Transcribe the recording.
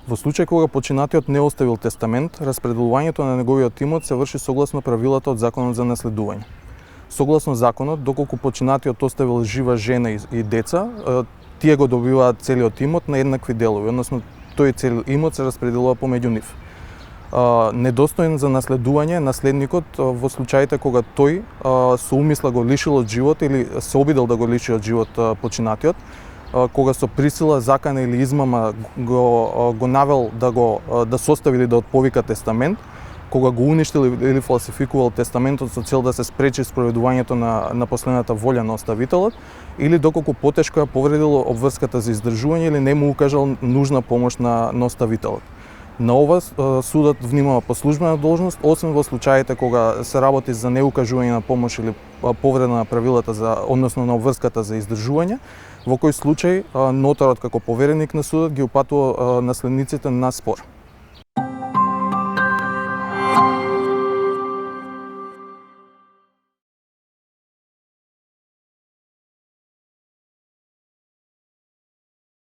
Во случај кога починатиот не оставил тестамент, распределувањето на неговиот имот се врши согласно правилата од Законот за наследување. Согласно законот, доколку починатиот оставил жива жена и деца, тие го добиваат целиот имот на еднакви делови, односно тој цел имот се распределува помеѓу нив. Недостоен за наследување наследникот во случаите кога тој со умисла го лишил од живот или се обидел да го лиши од живот починатиот, кога со присила, закана или измама го навел да состави или да отповика тестамент, кога го уништил или фалсификувал тестаментот со цел да се спречи спроведувањето на последната волја на оставителот, или доколку потешко ја повредил обврската за издржување или не му укажал нужна помош на оставителот. На ова судот внимава по службена должност, освен во случаите кога се работи за неукажување на помош или повреда на правилата односно на обврската за издржување, во кој случај нотарот како повереник на судот ги упатува наследниците на спор.